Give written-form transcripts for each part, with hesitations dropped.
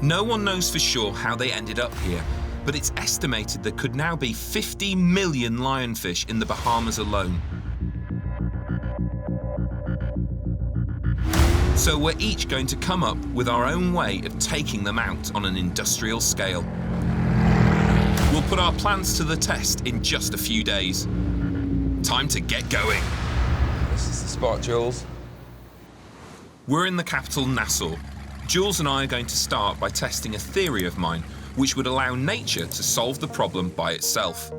No one knows for sure how they ended up here, but it's estimated there could now be 50 million lionfish in the Bahamas alone. So we're each going to come up with our own way of taking them out on an industrial scale. We'll put our plans to the test in just a few days. Time to get going. This is the spot, Jules. We're in the capital, Nassau. Jules and I are going to start by testing a theory of mine, which would allow nature to solve the problem by itself.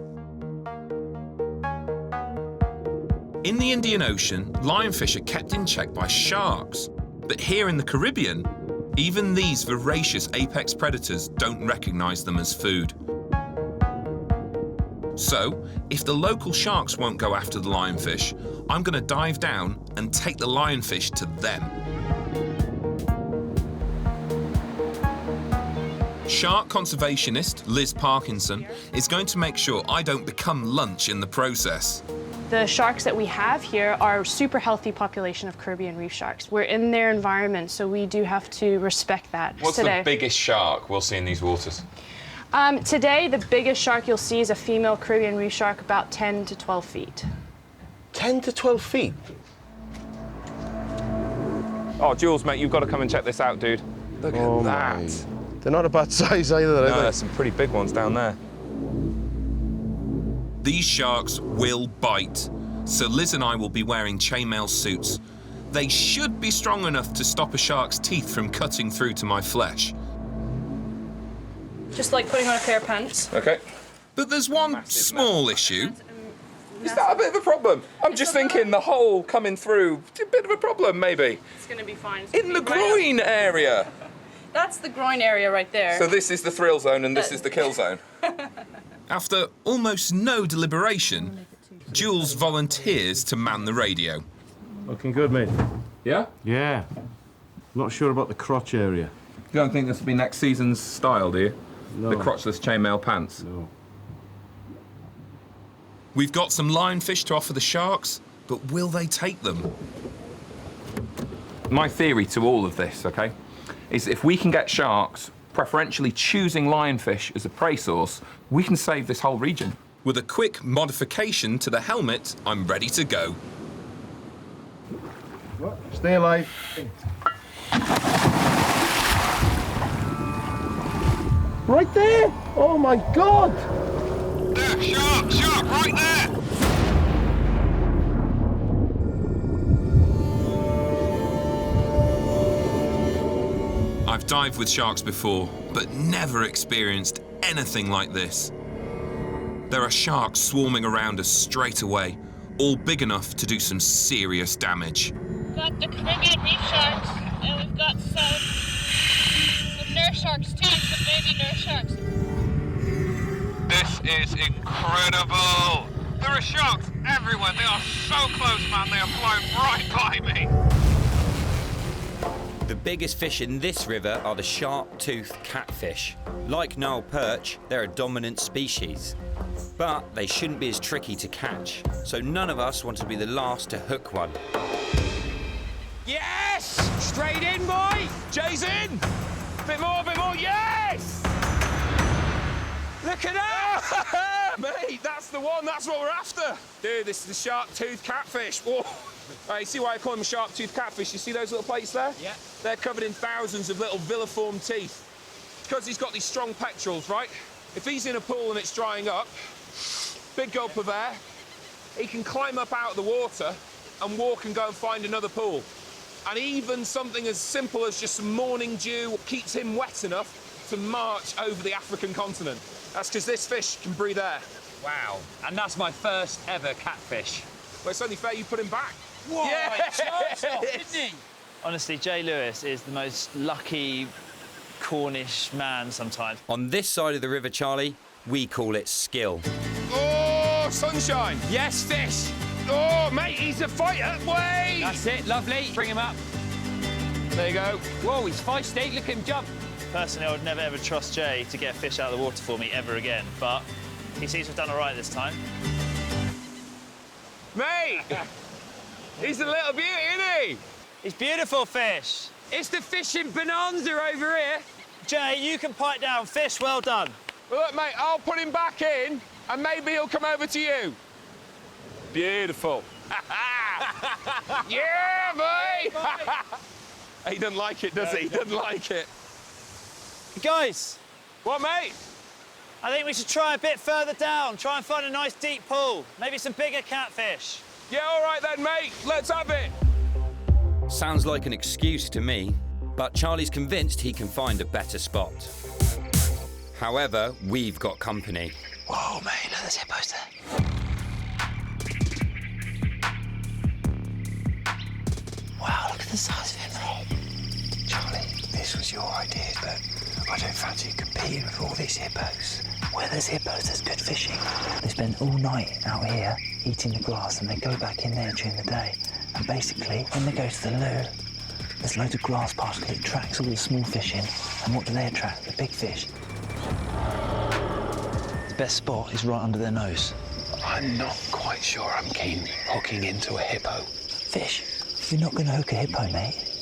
In the Indian Ocean, lionfish are kept in check by sharks. But here in the Caribbean, even these voracious apex predators don't recognise them as food. So, if the local sharks won't go after the lionfish, I'm going to dive down and take the lionfish to them. Shark conservationist Liz Parkinson is going to make sure I don't become lunch in the process. The sharks that we have here are a super healthy population of Caribbean reef sharks. We're in their environment, so we do have to respect that. What's the biggest shark we'll see in these waters? Today, the biggest shark you'll see is a female Caribbean reef shark, about 10 to 12 feet. 10 to 12 feet? Oh, Jules, mate, you've got to come and check this out, dude. Look at that. My. They're not a bad size either, are No, they? there's some pretty big ones down there. These sharks will bite, so Liz and I will be wearing chainmail suits. They should be strong enough to stop a shark's teeth from cutting through to my flesh. Just like putting on a pair of pants. OK. But there's one small issue. Is that a bit of a problem? I'm just thinking the hole coming through, a bit of a problem, maybe. It's going to be fine. In the groin area. That's the groin area right there. So this is the thrill zone and this is the kill zone. After almost no deliberation, Jules volunteers to man the radio. Looking good, mate. Yeah? Yeah. Not sure about the crotch area. You don't think this will be next season's style, do you? No. The crotchless chainmail pants? No. We've got some lionfish to offer the sharks, but will they take them? My theory to all of this, OK, is if we can get sharks preferentially choosing lionfish as a prey source, we can save this whole region. With a quick modification to the helmet, I'm ready to go. What? Stay alive. Right there! Oh my God! There, shark, right there! I've dived with sharks before, but never experienced anything like this. There are sharks swarming around us straight away, all big enough to do some serious damage. We've got the Caribbean reef sharks, and we've got some nurse sharks too, some baby nurse sharks. This is incredible! There are sharks everywhere. They are so close, man. They are flying right by me. The biggest fish in this river are the sharp-toothed catfish. Like Nile perch, they're a dominant species. But they shouldn't be as tricky to catch, so none of us want to be the last to hook one. Yes! Straight in, boy! Jay's in! Bit more, yes! Look at that! Mate, that's the one, that's what we're after. Dude, this is the sharp-toothed catfish. Whoa. Right, you see why I call them sharp-toothed catfish? You see those little plates there? Yeah. They're covered in thousands of little villiform teeth. Because he's got these strong pectorals, right? If he's in a pool and it's drying up, big gulp of air, he can climb up out of the water and walk and go and find another pool. And even something as simple as just some morning dew keeps him wet enough to march over the African continent. That's because this fish can breathe air. Wow, and that's my first ever catfish. Well, it's only fair you put him back. Whoa, yes! didn't he? Honestly, Jay Lewis is the most lucky Cornish man sometimes. On this side of the river, Charlie, we call it skill. Oh, sunshine! Yes, fish! Oh, mate, he's a fighter! Wait! That's it, lovely. Bring him up. There you go. Whoa, he's feisty. Look at him jump. Personally, I would never ever trust Jay to get a fish out of the water for me ever again, but he seems to have done all right this time. Mate! He's a little beauty, isn't he? He's beautiful fish. It's the fishing bonanza over here. Jay, you can pipe down fish. Well done. Well, look, mate, I'll put him back in, and maybe he'll come over to you. Beautiful. Yeah, boy! He doesn't like it, does he? He doesn't like it. Guys, What, mate? I think we should try a bit further down. Try and find a nice deep pool. Maybe some bigger catfish. Yeah, all right then, mate. Let's have it. Sounds like an excuse to me, but Charlie's convinced he can find a better spot. However, we've got company. Whoa, mate, look, there's hippos there. Wow, look at the size of him, mate. Charlie, this was your idea, but I don't fancy competing with all these hippos. Where there's hippos, there's good fishing. They spend all night out here eating the grass and they go back in there during the day. And basically, when they go to the loo, there's loads of grass particle. It attracts all the small fish in. And what do they attract? The big fish. The best spot is right under their nose. I'm not quite sure I'm keen hooking into a hippo. Fish, you're not going to hook a hippo, mate.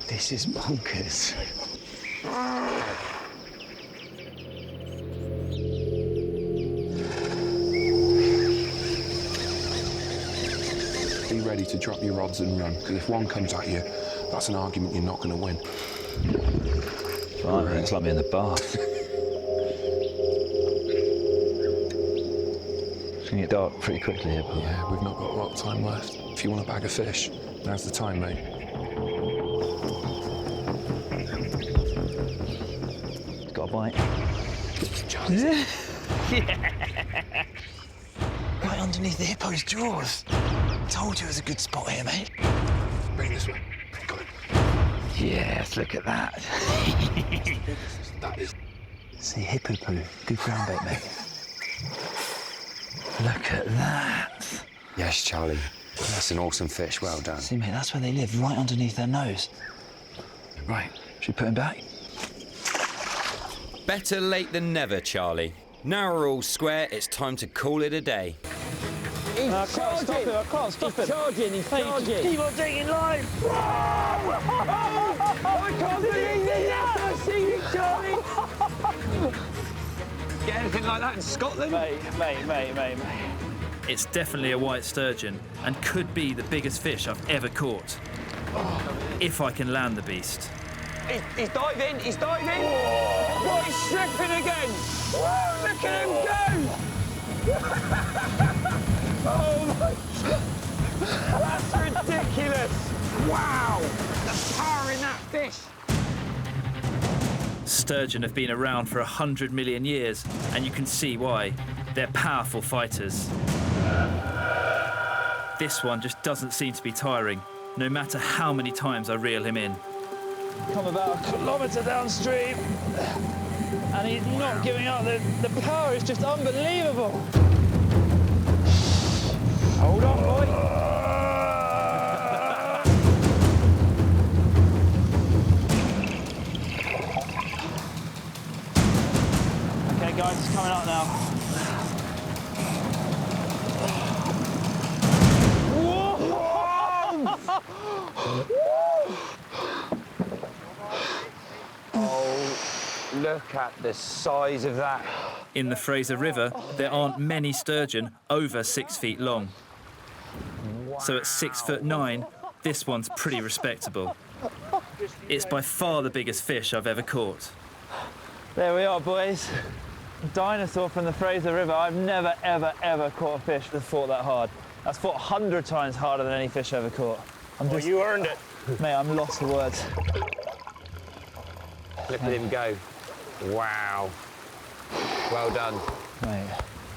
This is bonkers. Be ready to drop your rods and run, because if one comes at you, that's an argument you're not going to win. Right, it's like me in the bath. It's going to get dark pretty quickly here, Paul. Yeah, we've not got a lot of time left. If you want a bag of fish, now's the time, mate. It's got a bite. Yeah. Right underneath the hippo's jaws. Told you it was a good spot here, mate. Bring this way. Got it. Yes, look at that. That is... See, hippo poo. Good ground bait, mate. Look at that. Yes, Charlie. That's an awesome fish. Well done. See, mate, that's where they live, right underneath their nose. Right, should we put him back? Better late than never, Charlie. Now we're all square, it's time to call it a day. I can't stop him, I can't stop him. He's charging. Keep on taking line. I can't believe this! I see you, Charlie! Get anything like that in Scotland? Mate. It's definitely a white sturgeon and could be the biggest fish I've ever caught. If I can land the beast. He's diving, he's diving. Oh, he's stripping again. Whoa, look at him go. Oh, my God. That's ridiculous. Wow, the power in that fish. Sturgeon have been around for 100 million years, and you can see why. They're powerful fighters. This one just doesn't seem to be tiring, no matter how many times I reel him in. Come about a kilometre downstream, and he's not giving up. The power is just unbelievable. Hold on, boy. Okay, guys, it's coming up now. Oh, look at the size of that. In the Fraser River, there aren't many sturgeon over 6 feet long. So at 6'9", this one's pretty respectable. It's by far the biggest fish I've ever caught. There we are, boys. Dinosaur from the Fraser River. I've never, ever, ever caught a fish that fought that hard. That's fought 100 times harder than any fish I ever caught. Well, you earned it. Mate, I'm lost for words. Look at him go. Wow. Well done. Mate.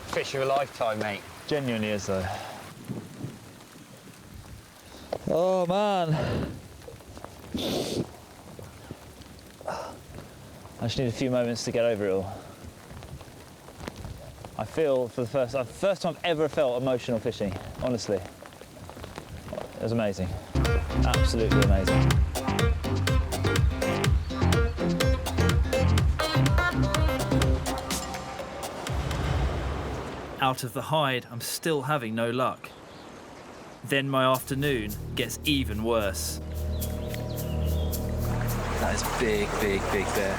Fish of a lifetime, mate. Genuinely is, though. Oh, man. I just need a few moments to get over it all. I feel for the first time I've ever felt emotional fishing, honestly. It was amazing. Absolutely amazing. Out of the hide, I'm still having no luck. Then my afternoon gets even worse. That is a big, big, big bear.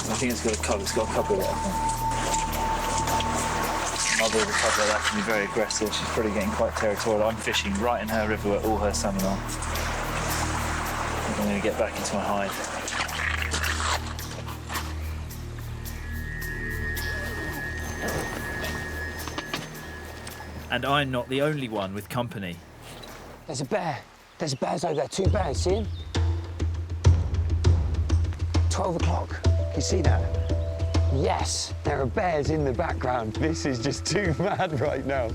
I think it's got a cub. It's got a couple of it, I think. Mother of a cub like that can be very aggressive. She's probably getting quite territorial. I'm fishing right in her river where all her salmon are. I'm going to get back into my hide. And I'm not the only one with company. There's a bear. There's bears over there. 2 bears. See him? 12 o'clock. You see that? Yes, there are bears in the background. This is just too mad right now.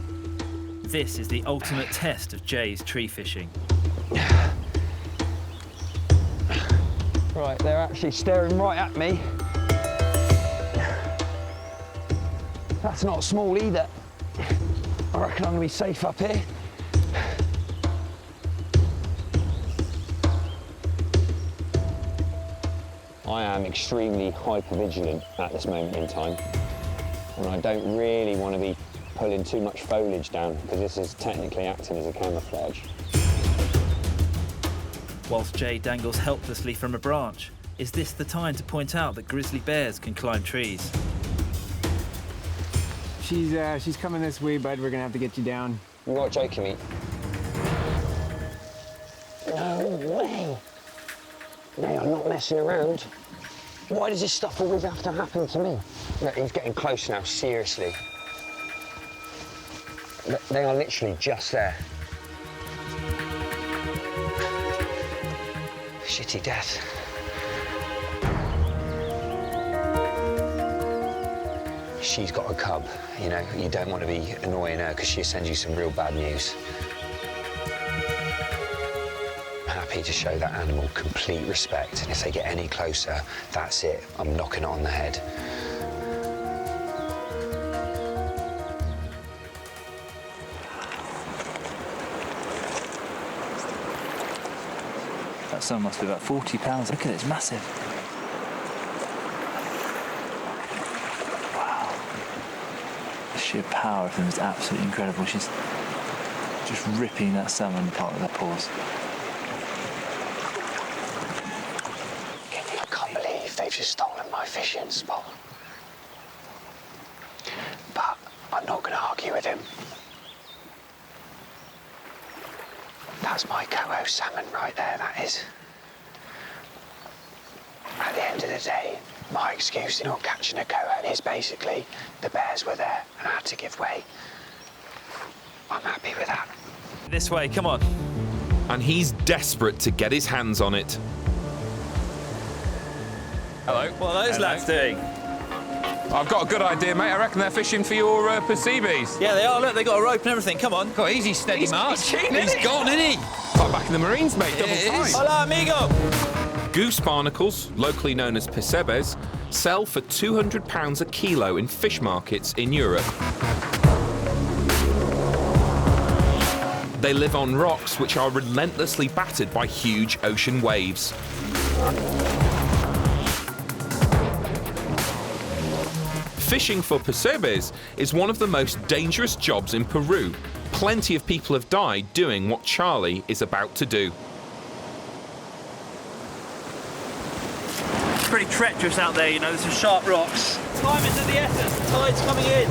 This is the ultimate test of Jay's tree fishing. Right, they're actually staring right at me. That's not small either. I reckon I'm gonna be safe up here. I am extremely hypervigilant at this moment in time, and I don't really want to be pulling too much foliage down because this is technically acting as a camouflage. Whilst Jay dangles helplessly from a branch, is this the time to point out that grizzly bears can climb trees? She's coming this way, bud. We're gonna have to get you down. You are joking me. No way. No, I'm not messing around. Why does this stuff always have to happen to me? Look, he's getting close now, seriously. They are literally just there. Shitty death. She's got a cub, you know, you don't want to be annoying her because she'll send you some real bad news. I'm happy to show that animal complete respect, and if they get any closer, that's it. I'm knocking it on the head. That salmon must be about 40 pounds. Look at it, it's massive. Wow. The sheer power of them is absolutely incredible. She's just ripping that salmon apart with her paws. I can't believe they've just stolen my fishing spot. But I'm not going to argue with him. That's my coho salmon right there, that is. At the end of the day, my excuse in not catching a coho is basically the bears were there and I had to give way. I'm happy with that. This way, come on. And he's desperate to get his hands on it. Hello. What are those lads doing? I've got a good idea, mate. I reckon they're fishing for your percebes. Yeah, they are. Look, they got a rope and everything. Come on. Got easy, steady march. He's gone, isn't he? Like back in the Marines, mate. Double time. Hola, amigo. Goose barnacles, locally known as percebes, sell for £200 a kilo in fish markets in Europe. They live on rocks which are relentlessly battered by huge ocean waves. Fishing for percebes is one of the most dangerous jobs in Peru. Plenty of people have died doing what Charlie is about to do. It's pretty treacherous out there, you know, there's some sharp rocks. Time is of the essence, the tide's coming in.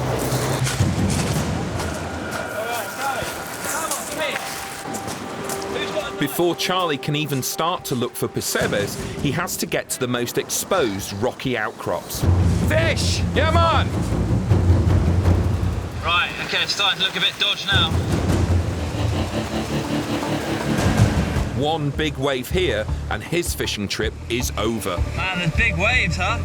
Before Charlie can even start to look for percebes, he has to get to the most exposed rocky outcrops. Fish! Yeah, man! Right, okay, it's starting to look a bit dodged now. One big wave here, and his fishing trip is over. Man, there's big waves, huh?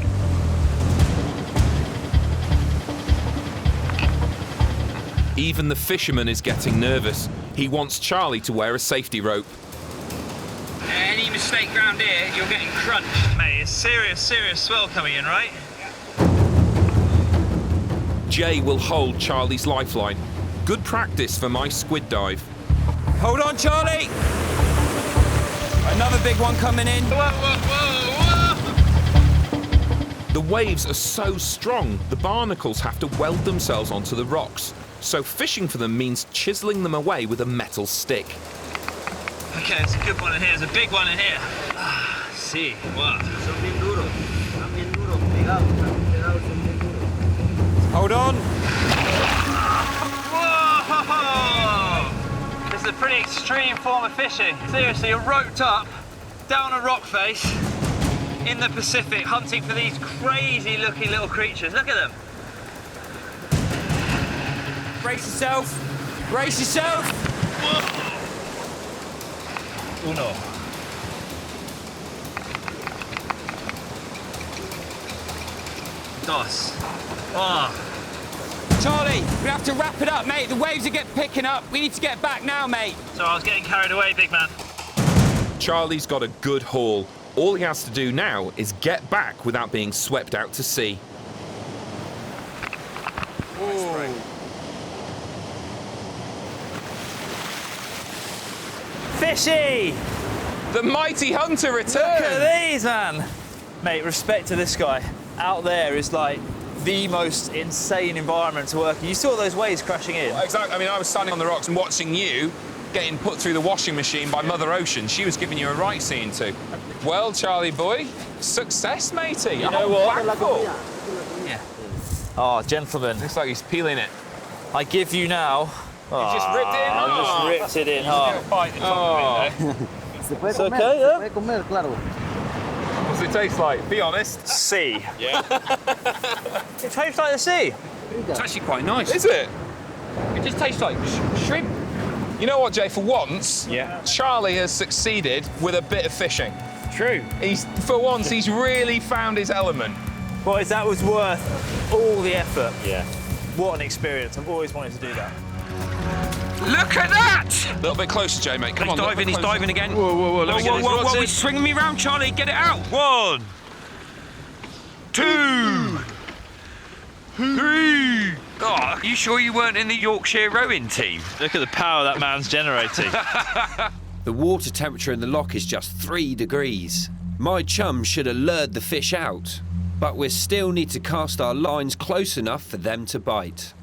Even the fisherman is getting nervous. He wants Charlie to wear a safety rope. Any mistake round here, you're getting crunched. Mate, it's serious swell coming in, right? Jay will hold Charlie's lifeline. Good practice for my squid dive. Hold on, Charlie! Another big one coming in. Whoa, whoa, whoa, whoa! The waves are so strong, the barnacles have to weld themselves onto the rocks. So fishing for them means chiseling them away with a metal stick. Okay, it's a good one in here. There's a big one in here. See, wow. Hold on. Whoa! This is a pretty extreme form of fishing. Seriously, you're roped up down a rock face in the Pacific, hunting for these crazy looking little creatures. Look at them. Brace yourself. Brace yourself. Whoa. Uno. Dos. Oh. Charlie, we have to wrap it up, mate. The waves are picking up. We need to get back now, mate. So I was getting carried away, big man. Charlie's got a good haul. All he has to do now is get back without being swept out to sea. Fishy! The mighty hunter returns. Look at these, man. Mate, respect to this guy. Out there is like the most insane environment to work in. You saw those waves crashing in. Well, exactly. I mean, I was standing on the rocks and watching you getting put through the washing machine by Mother Ocean. She was giving you a right scene to. Well, Charlie boy, success, matey. You know what? Yeah. Oh, gentlemen. Looks like he's peeling it. I give you now. You just ripped it in half. I just ripped it in half. Bite the top of it, though. It's okay, yeah? What's it taste like? Be honest. Sea. Yeah. It tastes like the sea. It's actually quite nice. Is it? It just tastes like shrimp. You know what, Jay? For once, Charlie has succeeded with a bit of fishing. True. For once, he's really found his element. Boys, that was worth all the effort. Yeah. What an experience. I've always wanted to do that. Look at that! A little bit closer, Jay, mate. Come on. He's diving again. Whoa, whoa, whoa. Whoa, He's swinging me round, Charlie. Get it out. 1, 2, 3. Oh, are you sure you weren't in the Yorkshire rowing team? Look at the power that man's generating. The water temperature in the loch is just 3 degrees. My chum should have lured the fish out, but we still need to cast our lines close enough for them to bite.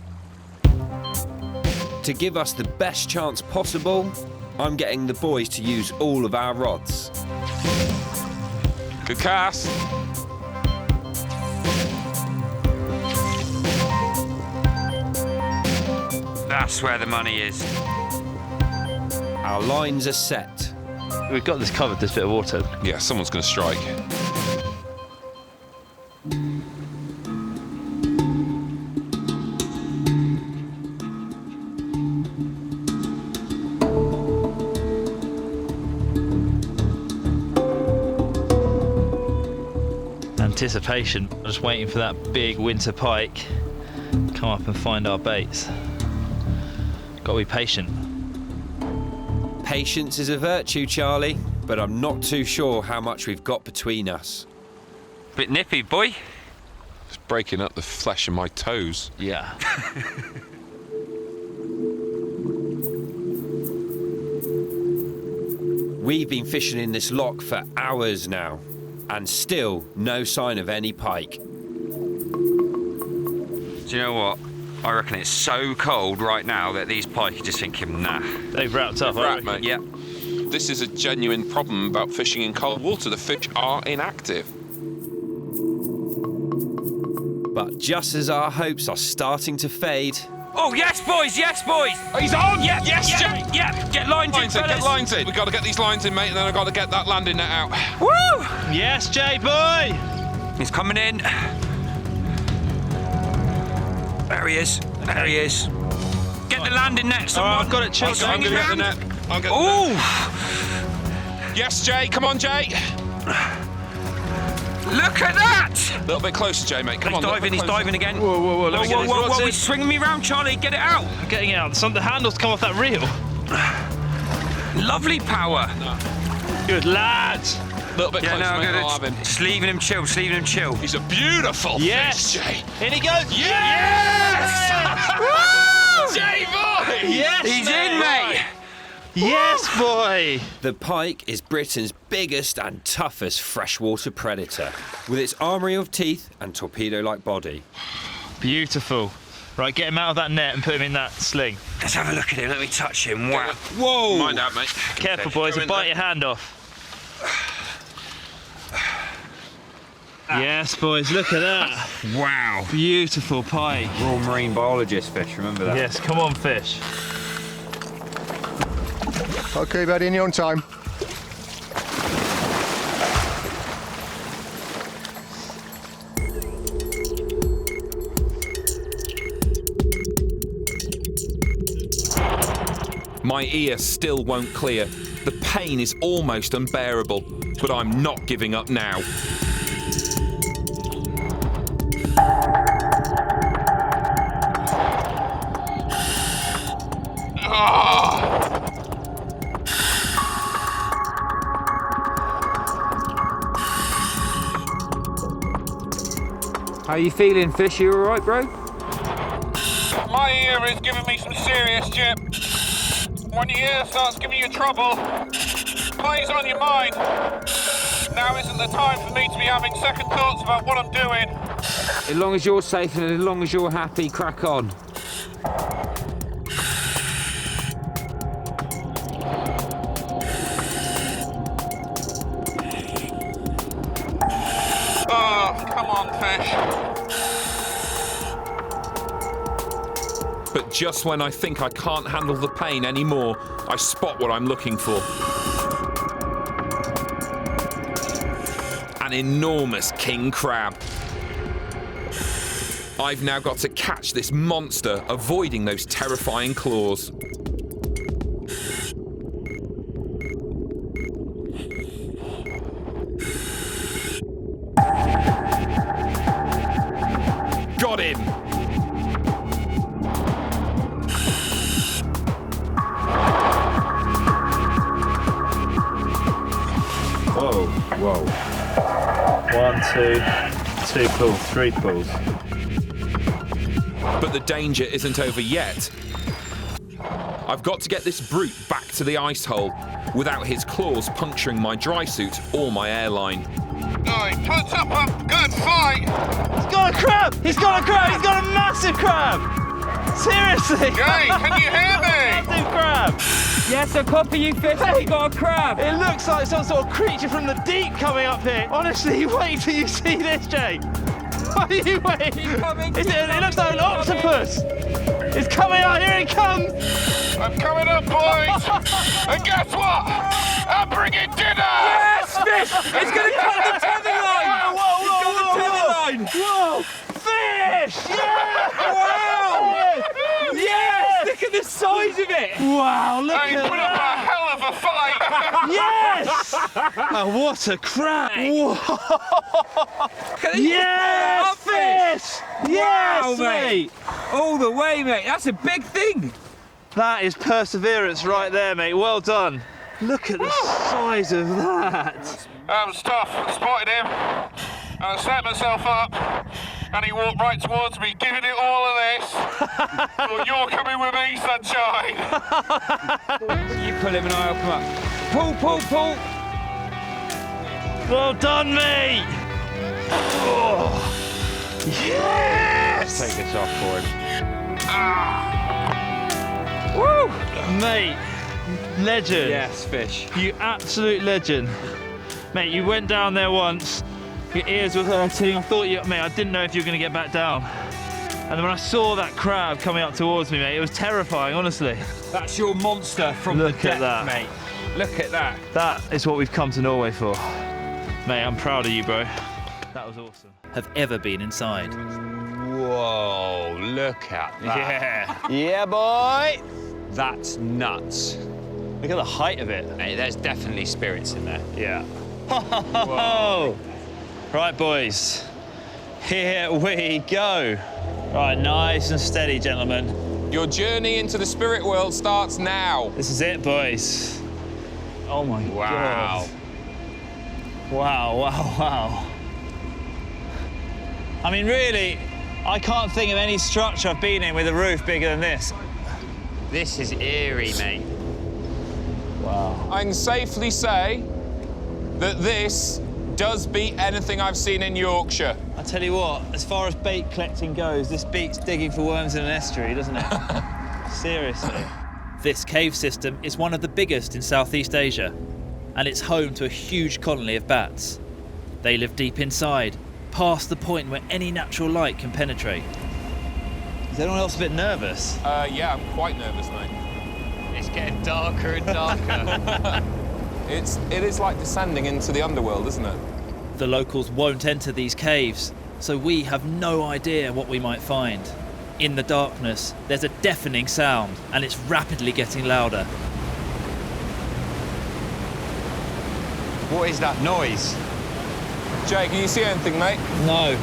To give us the best chance possible, I'm getting the boys to use all of our rods. Good cast. That's where the money is. Our lines are set. We've got this covered, this bit of water. Yeah, someone's going to strike. Anticipation. I'm just waiting for that big winter pike to come up and find our baits. Got to be patient. Patience is a virtue, Charlie, but I'm not too sure how much we've got between us. Bit nippy, boy. It's breaking up the flesh of my toes. Yeah. We've been fishing in this loch for hours now, and still no sign of any pike. Do you know what? I reckon it's so cold right now that these pike are just thinking, nah. They've wrapped up, Wrap, mate. Yeah. This is a genuine problem about fishing in cold water. The fish are inactive. But just as our hopes are starting to fade... Oh, yes, boys, yes, boys! Oh, he's on! Yep, Yes, yep, Jay! yep, get lines in, fellas. Get lines in. We've got to get these lines in, mate, and then I've got to get that landing net out. Woo! Yes, Jay boy! He's coming in. There he is. There he is. Get the landing net, someone. I've got it, chill. I'm going to get the net. I'll get the Ooh! net. Yes, Jay. Come on, Jay. Look at that! A little bit closer, Jay, mate. Come on. He's diving again. Whoa, whoa, whoa. Let me get this rods in. He's swinging me round, Charlie. Get it out. I'm getting out. The handles come off that reel. Lovely power. Good lad. A little bit closer, mate. I'll have him. Just leaving him chill, just leaving him chill. He's a beautiful yes. fish, Jay. In he goes. Yes! Woo! Jay boy! Yes, he's in, mate. Yes, boy! The pike is Britain's biggest and toughest freshwater predator, with its armoury of teeth and torpedo-like body. Beautiful. Right, get him out of that net and put him in that sling. Let's have a look at him. Let me touch him. Wow. Whoa! Mind out, mate. Careful, boys, he'll bite your hand off. Yes, boys, look at that. Wow. Beautiful pike. We're all marine biologist fish, remember that? Yes, come on, fish. Okay, buddy, in your own time. My ear still won't clear. The pain is almost unbearable, but I'm not giving up now. How you feeling, fish? You all right, bro? My ear is giving me some serious jip. When your ear starts giving you trouble, plays on your mind. Now isn't the time for me to be having second thoughts about what I'm doing. As long as you're safe and as long as you're happy, crack on. Oh, come on, fish. But just when I think I can't handle the pain anymore, I spot what I'm looking for. An enormous king crab. I've now got to catch this monster, avoiding those terrifying claws. Got him! Whoa, whoa. 1, 2, 2 pulls, 3 pulls. But the danger isn't over yet. I've got to get this brute back to the ice hole without his claws puncturing my dry suit or my airline. Oh, he puts up a good fight. He's got a crab! He's got a crab! He's got a massive crab! Seriously! Jay, can you hear me? Massive crab! Yes, I copy you, fish. Hey, got a crab! It looks like some sort of creature from the deep coming up here. Honestly, wait till you see this, Jay. What are you waiting? It looks like an octopus. It's coming out. Here it comes. I'm coming up, boys. And guess what? I'm bringing dinner. Yes, fish! It's going to cut the tether line. Whoa! Whoa! Fish! Yeah! Wow! Yes! Look at the size of it. Wow! Look Hey, at put up a hell of a fight. Yes! Oh, what a crab! Yes, fish! Yes, Wow, mate! All the way, mate. That's a big thing. That is perseverance right there, mate. Well done. Look at the size of that. That was tough. I spotted him. And I set myself up. And he walked right towards me, giving it all of this. Well, you're coming with me, sunshine. You pull him and I'll come up. Pull, pull, pull. Well done, mate. Oh. Yes! Let's take this off for him. Woo! Mate, legend. Yes, fish. You absolute legend. Mate, you went down there once, your ears were hurting, I thought you, mate, I didn't know if you were going to get back down. And then when I saw that crab coming up towards me, mate, it was terrifying, honestly. That's your monster from Look the at depth, that. mate. Look at that. That is what we've come to Norway for. Mate, I'm proud of you, bro. That was awesome. Have ever been inside. Whoa, look at that. Yeah. Yeah, boy. That's nuts. Look at the height of it. Hey, there's definitely spirits in there. Yeah. Whoa. Right, boys. Here we go. Right, nice and steady, gentlemen. Your journey into the spirit world starts now. This is it, boys. Oh my God. Wow, wow, wow. I mean, really, I can't think of any structure I've been in with a roof bigger than this. This is eerie, mate. Wow. I can safely say that this does beat anything I've seen in Yorkshire. I tell you what, as far as bait collecting goes, this beats digging for worms in an estuary, doesn't it? Seriously. This cave system is one of the biggest in Southeast Asia, and it's home to a huge colony of bats. They live deep inside, past the point where any natural light can penetrate. Is anyone else a bit nervous? Yeah, I'm quite nervous, mate. It's getting darker and darker. It is like descending into the underworld, isn't it? The locals won't enter these caves, so we have no idea what we might find. In the darkness, there's a deafening sound, and it's rapidly getting louder. What is that noise? Jay, can you see anything, mate? No.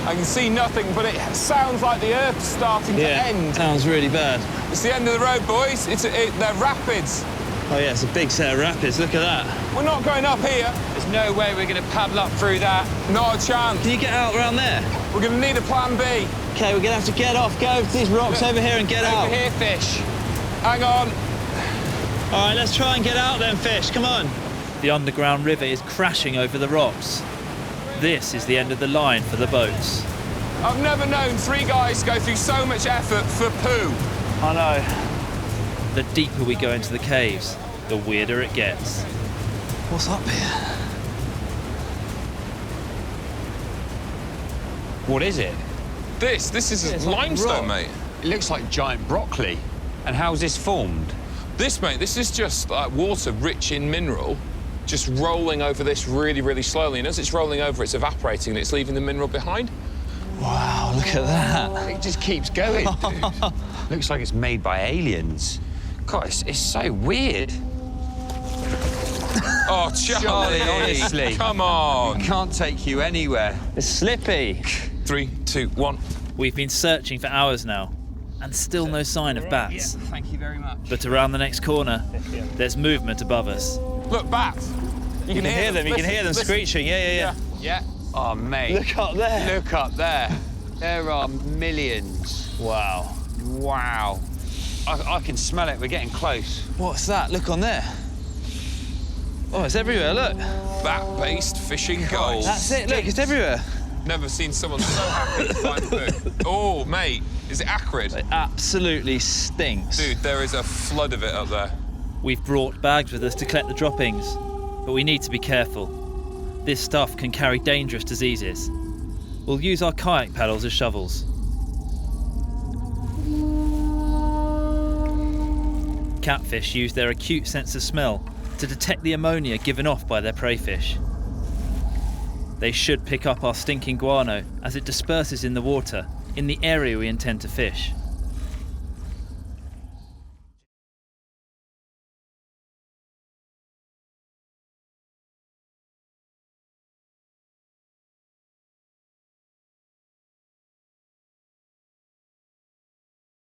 I can see nothing, but it sounds like the Earth's starting to end. Sounds really bad. It's the end of the road, boys. They're rapids. Oh yeah, it's a big set of rapids. Look at that. We're not going up here. There's no way we're going to paddle up through that. Not a chance. Can you get out around there? We're going to need a plan B. Okay, we're going to have to get off, go over to these rocks over here and get out. Over here, fish. Hang on. All right, let's try and get out then, fish. Come on. The underground river is crashing over the rocks. This is the end of the line for the boats. I've never known 3 guys go through so much effort for poo. I know. The deeper we go into the caves, the weirder it gets. What's up here? What is it? This is limestone, mate. It looks like giant broccoli. And how's this formed? This is just like water rich in mineral, just rolling over this really, really slowly. And as it's rolling over, it's evaporating and it's leaving the mineral behind. Wow, look at that. It just keeps going, dude. Looks like it's made by aliens. God, it's so weird. Oh, Charlie, honestly. Come on. Can't take you anywhere. It's slippy. 3, 2, 1. We've been searching for hours now, and still no sign of bats. Yeah, thank you very much. But around the next corner, there's movement above us. Look, bats. You can hear them. You can hear them screeching. Yeah. Yeah. Oh, mate. Look up there. Look up there. There are millions. Wow. Wow. I can smell it. We're getting close. What's that? Look on there. Oh, it's everywhere. Look. Bat-based fishing gold. That's it. Look, it's everywhere. Never seen someone so happy to find food. Oh, mate. Is it acrid? It absolutely stinks. Dude, there is a flood of it up there. We've brought bags with us to collect the droppings, but we need to be careful. This stuff can carry dangerous diseases. We'll use our kayak paddles as shovels. Catfish use their acute sense of smell to detect the ammonia given off by their prey fish. They should pick up our stinking guano as it disperses in the water in the area we intend to fish.